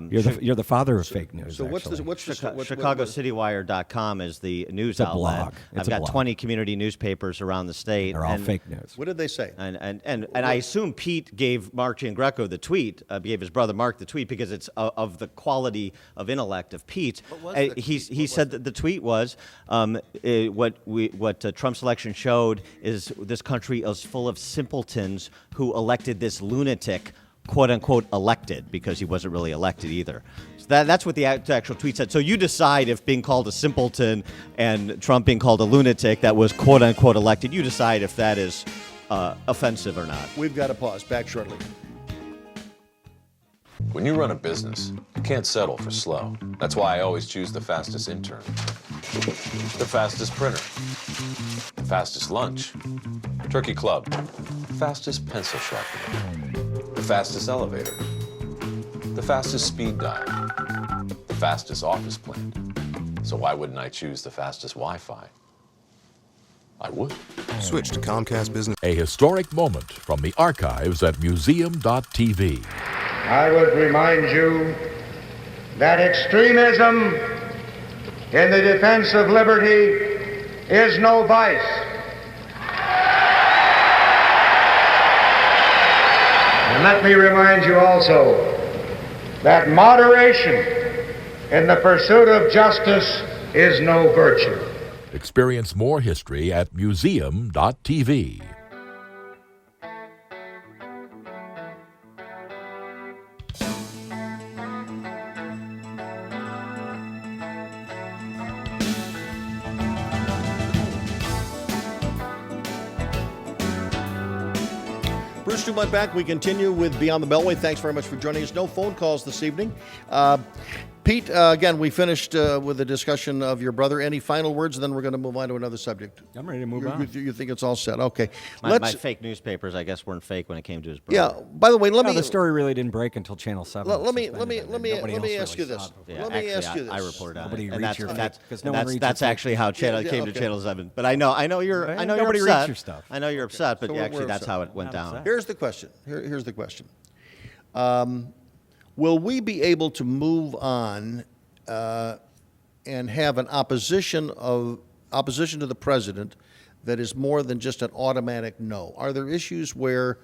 You're the father of fake news. So ChicagoCitywire.com is the news It's a outlet. blog. I've got 20 community newspapers around the state. They're all fake news. What did they say? And I assume Pete gave Mark Giangreco the tweet, gave his brother Mark the tweet because it's of the quality of intellect of Pete. He said that the tweet was what Trump's election showed is this country is full of simpletons who elected this lunatic, quote unquote, elected, because he wasn't really elected either. So that's what the actual tweet said. So you decide if being called a simpleton and Trump being called a lunatic that was quote unquote elected, you decide if that is offensive or not. We've got to pause. Back shortly. When you run a business, you can't settle for slow. That's why I always choose the fastest intern, the fastest printer, the fastest lunch, turkey club, fastest pencil sharpener, the fastest elevator, the fastest speed dial, the fastest office plan. So why wouldn't I choose the fastest Wi-Fi? I would. Switch to Comcast Business. A historic moment from the archives at museum.tv. I would remind you that extremism in the defense of liberty is no vice. And let me remind you also that moderation in the pursuit of justice is no virtue. Experience more history at museum.tv. Bruce Dumont back. We continue with Beyond the Beltway. Thanks very much for joining us. No phone calls this evening. Pete, again, we finished with a discussion of your brother. Any final words? And then we're going to move on to another subject. I'm ready to move on. You think it's all set? Okay. My fake newspapers, I guess, weren't fake when it came to his brother. Yeah. By the way, the story really didn't break until Channel 7. Let me ask you this. Yeah, let me actually, ask you this. I reported on Nobody it, reads and your that's actually how Yeah, came to okay. Channel 7. But I know you're Nobody reads upset. your stuff. I know you're upset, but So actually we're that's upset. how it went down. Here's the question. Here's the question. Will we be able to move on and have an opposition to the president that is more than just an automatic no? Are there issues where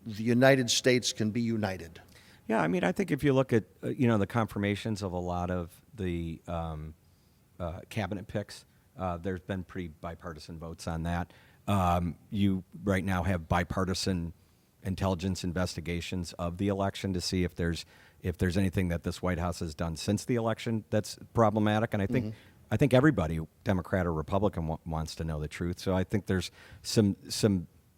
the United States can be united? Yeah, I mean, I think if you look at the confirmations of a lot of the cabinet picks, there's been pretty bipartisan votes on that. You right now have bipartisan intelligence investigations of the election to see if there's anything that this White House has done since the election that's problematic. And I think everybody, Democrat or Republican, wants to know the truth. So I think there's some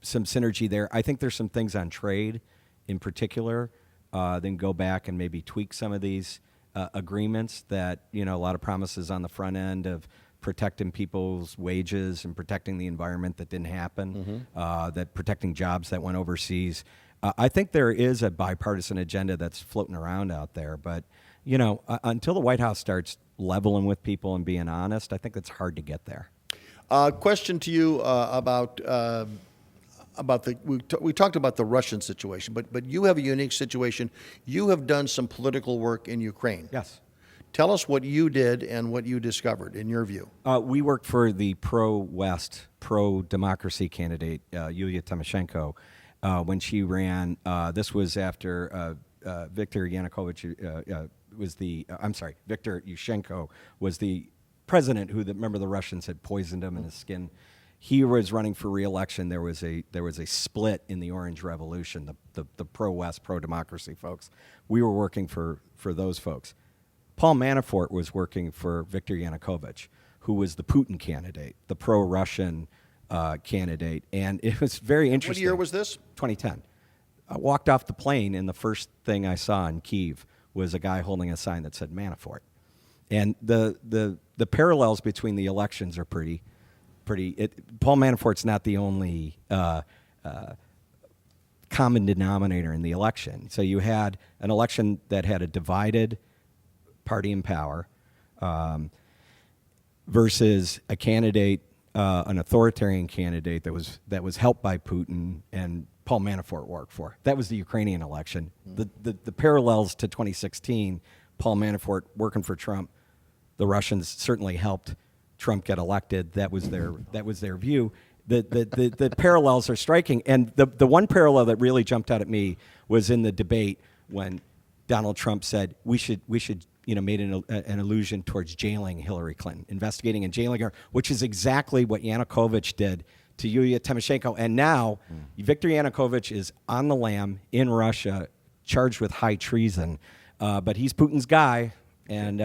synergy there. I think there's some things on trade, in particular, then go back and maybe tweak some of these agreements that a lot of promises on the front end of protecting people's wages and protecting the environment that didn't happen, that protecting jobs that went overseas. I think there is a bipartisan agenda that's floating around out there, but until the White House starts leveling with people and being honest, I think it's hard to get there. Question to you about we talked about the Russian situation, but you have a unique situation. You have done some political work in Ukraine. Yes. Tell us what you did and what you discovered, in your view. We worked for the pro-West, pro-democracy candidate, Yulia Tymoshenko, when she ran. This was after Viktor Yanukovych Viktor Yushchenko was the president who, remember, the Russians had poisoned him in his skin. He was running for re-election. There was a split in the Orange Revolution, the pro-West, pro-democracy folks. We were working for those folks. Paul Manafort was working for Viktor Yanukovych, who was the Putin candidate, the pro-Russian candidate. And it was very interesting. What year was this? 2010. I walked off the plane, and the first thing I saw in Kyiv was a guy holding a sign that said Manafort. And the parallels between the elections are pretty. Paul Manafort's not the only common denominator in the election. So you had an election that had a divided party in power versus a candidate, an authoritarian candidate that was helped by Putin and Paul Manafort worked for. That was the Ukrainian election. The parallels to 2016, Paul Manafort working for Trump, the Russians certainly helped Trump get elected. That was their view. The parallels are striking, and the one parallel that really jumped out at me was in the debate when Donald Trump said we should made an allusion towards jailing Hillary Clinton, investigating and jailing her, which is exactly what Yanukovych did to Yulia Tymoshenko. And now Viktor Yanukovych is on the lam in Russia, charged with high treason, but he's Putin's guy. And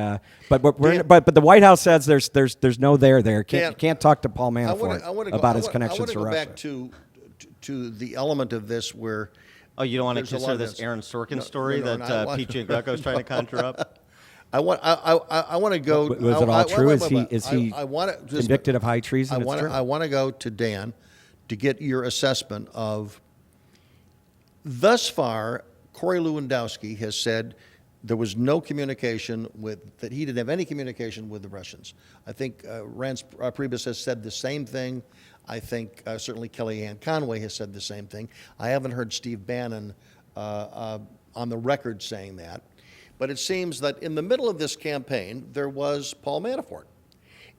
but the White House says there's no there. Can't talk to Paul Manafort about his connections to Russia. I want to go back to the element of this where. Oh, you don't want to consider this Aaron Sorkin story that Pete Giangreco is trying to conjure up? I want to go. Was it all true? Is he convicted of high treason? I want to go to Dan to get your assessment of. Thus far, Corey Lewandowski has said there was no communication that he didn't have any communication with the Russians. I think Reince Priebus has said the same thing. I think certainly Kellyanne Conway has said the same thing. I haven't heard Steve Bannon on the record saying that. But it seems that in the middle of this campaign, there was Paul Manafort.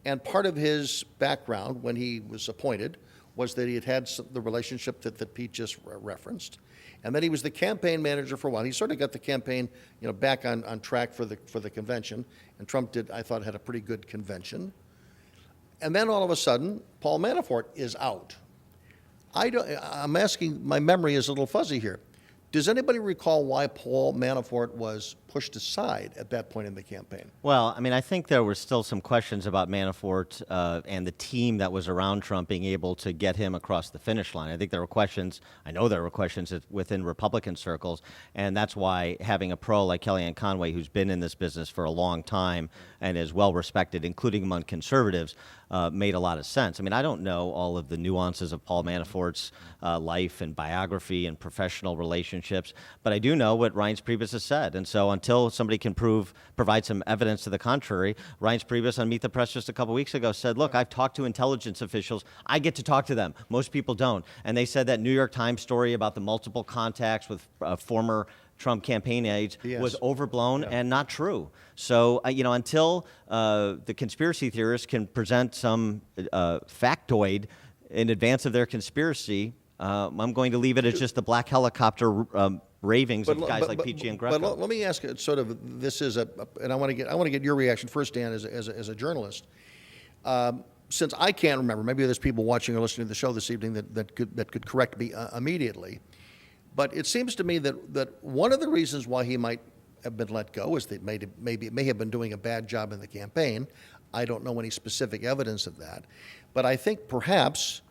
And part of his background when he was appointed was that he had had the relationship that Pete just referenced. And then he was the campaign manager for a while. He sort of got the campaign, back on track for the convention. And Trump did, I thought, had a pretty good convention. And then all of a sudden, Paul Manafort is out. I'm asking, my memory is a little fuzzy here. Does anybody recall why Paul Manafort was pushed aside at that point in the campaign? Well, I mean, I think there were still some questions about Manafort and the team that was around Trump being able to get him across the finish line. I think there were questions, I know there were questions within Republican circles, and that's why having a pro like Kellyanne Conway, who's been in this business for a long time and is well respected, including among conservatives, made a lot of sense. I mean, I don't know all of the nuances of Paul Manafort's life and biography and professional relationships, but I do know what Reince Priebus has said. And so until somebody can provide some evidence to the contrary, Reince Priebus on Meet the Press just a couple weeks ago said, look, I've talked to intelligence officials. I get to talk to them. Most people don't. And they said that New York Times story about the multiple contacts with former Trump campaign aides was overblown and not true. So, until the conspiracy theorists can present some factoid in advance of their conspiracy, I'm going to leave it as just the black helicopter ravings of guys like Pete Giangreco. But let me ask you, sort of, this is and I want to get your reaction first, Dan, as a journalist. Since I can't remember, maybe there's people watching or listening to the show this evening that could correct me immediately. But it seems to me that one of the reasons why he might have been let go is that maybe may have been doing a bad job in the campaign. I don't know any specific evidence of that. But I think perhaps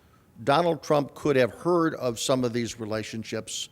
Donald Trump could have heard of some of these relationships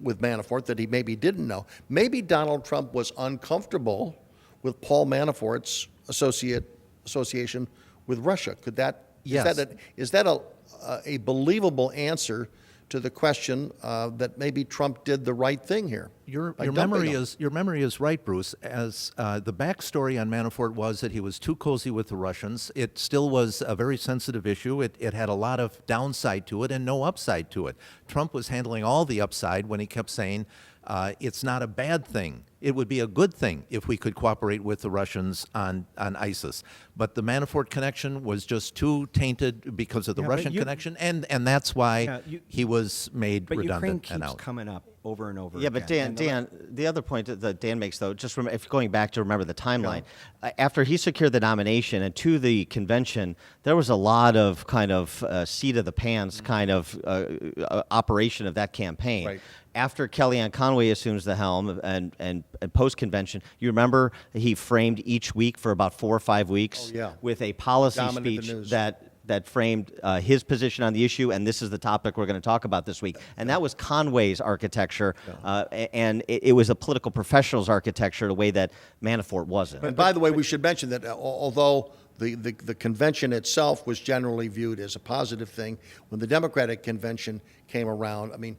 with Manafort that he maybe didn't know. Maybe Donald Trump was uncomfortable with Paul Manafort's association with Russia. Could that? Yes. Is that a believable answer to the question that maybe Trump did the right thing here? Your memory is right, Bruce. As the backstory on Manafort was that he was too cozy with the Russians. It still was a very sensitive issue. It had a lot of downside to it and no upside to it. Trump was handling all the upside when he kept saying it's not a bad thing. It would be a good thing if we could cooperate with the Russians on ISIS. But the Manafort connection was just too tainted because of the Russian connection, and that's why he was made redundant and out. Coming up over and over. Yeah, again. but Dan, the other point that Dan makes, though, just if going back to remember the timeline, after he secured the nomination and to the convention, there was a lot of kind of seat of the pants kind of operation of that campaign. Right. After Kellyanne Conway assumes the helm and post-convention, you remember he framed each week for about 4 or 5 weeks with a policy Dominated speech the news. that framed his position on the issue, and this is the topic we're going to talk about this week. And that was Conway's architecture, and it was a political professional's architecture, the way that Manafort wasn't. And by the way, we should mention that although the convention itself was generally viewed as a positive thing, when the Democratic convention came around, I mean,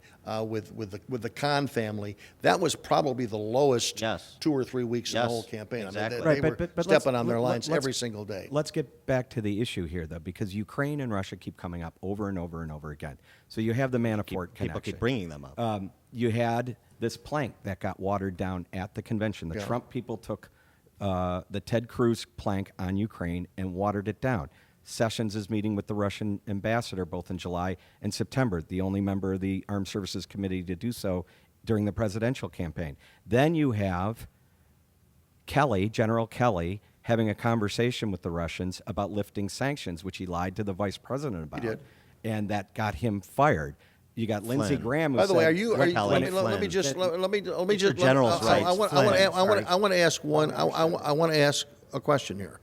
with the Khan family, that was probably the lowest 2 or 3 weeks in the whole campaign. Exactly. I mean, they were stepping on their lines every single day. Let's get back to the issue here, though, because Ukraine and Russia keep coming up over and over and over again. So you have the Manafort connection. People keep bringing them up. You had this plank that got watered down at the convention. The Trump people took the Ted Cruz plank on Ukraine and watered it down. Sessions is meeting with the Russian ambassador both in July and September, the only member of the Armed Services Committee to do so during the presidential campaign. Then you have General Kelly, having a conversation with the Russians about lifting sanctions, which he lied to the vice president about. He did. And that got him fired. You got Lindsey Graham. Who By the way, said, let me just general's right. I want to ask a question here.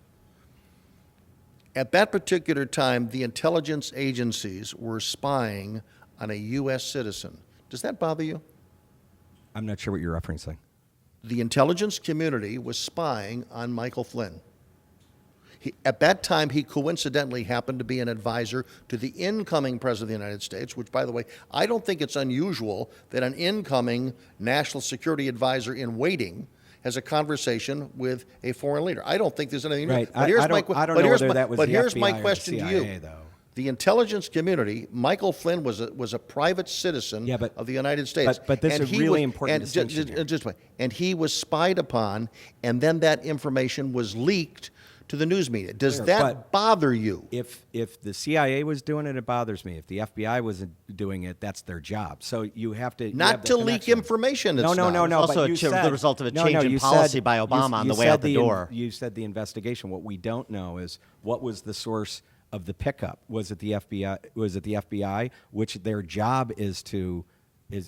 At that particular time, the intelligence agencies were spying on a U.S. citizen. Does that bother you? I'm not sure what you're referencing. The intelligence community was spying on Michael Flynn. At that time, he coincidentally happened to be an advisor to the incoming President of the United States, which, by the way, I don't think it's unusual that an incoming national security advisor in waiting has a conversation with a foreign leader. I don't think there's anything new. Right. But here's I don't know whether that was the here's FBI my or the question to CIA, you. though. The intelligence community, Michael Flynn was a private citizen of the United States. But this is a really important distinction here. And he was spied upon, and then that information was leaked to the news media. Does Sure, that but bother you? If the CIA was doing it, it bothers me. If the FBI was doing it, that's their job. So you have to Not to leak information. No. It's also But you said, the result of a no, change no, in you policy said- by Obama you on the way said out the door. You said the investigation. What we don't know is what was the source of the pickup. Was it the FBI? Was it the FBI? Which their job is to be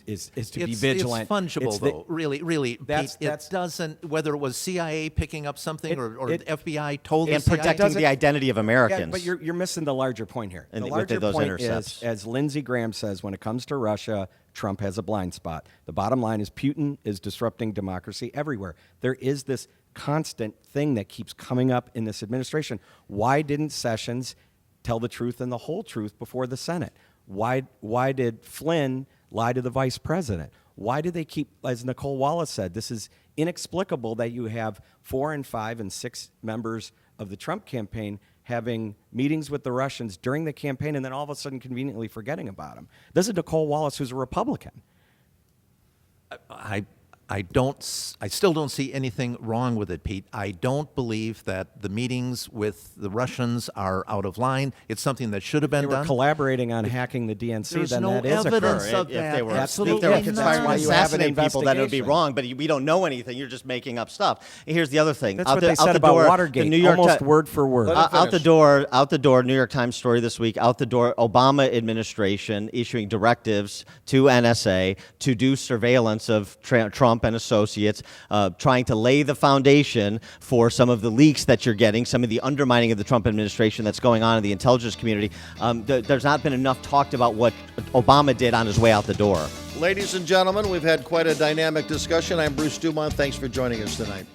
vigilant. It's fungible, though. Really, That's- Pete, that's- it doesn't. Whether it was CIA picking up something or it- the FBI told And the CIA. protecting the identity of Americans. Yeah, but you're missing the larger point here. And the with larger those point intercepts. is, as Lindsey Graham says, when it comes to Russia, Trump has a blind spot. The bottom line is Putin is disrupting democracy everywhere. There is this constant thing that keeps coming up in this administration. Why didn't Sessions tell the truth and the whole truth before the Senate? Why did Flynn lie to the vice president? Why do they keep, as Nicole Wallace said, this is inexplicable that you have 4 and 5 and 6 members of the Trump campaign having meetings with the Russians during the campaign and then all of a sudden conveniently forgetting about them. This is Nicole Wallace, who's a Republican. I still don't see anything wrong with it, Pete. I don't believe that the meetings with the Russians are out of line. It's something that should have been They were done. collaborating on hacking the DNC. There's then no that is evidence occurring. of that. If they were Absolutely conspiring not. That's why to you have an assassinate people, then it would be investigation. wrong. But we don't know anything. You're just making up stuff. And here's the other thing. That's Out what the- they out said the about door, Watergate, the New York almost Ti- word for word. out the door. New York Times story this week. Out the door. Obama administration issuing directives to NSA to do surveillance of Trump and associates, trying to lay the foundation for some of the leaks that you're getting, some of the undermining of the Trump administration that's going on in the intelligence community. There's not been enough talked about what Obama did on his way out the door. Ladies and gentlemen, we've had quite a dynamic discussion. I'm Bruce Dumont. Thanks for joining us tonight.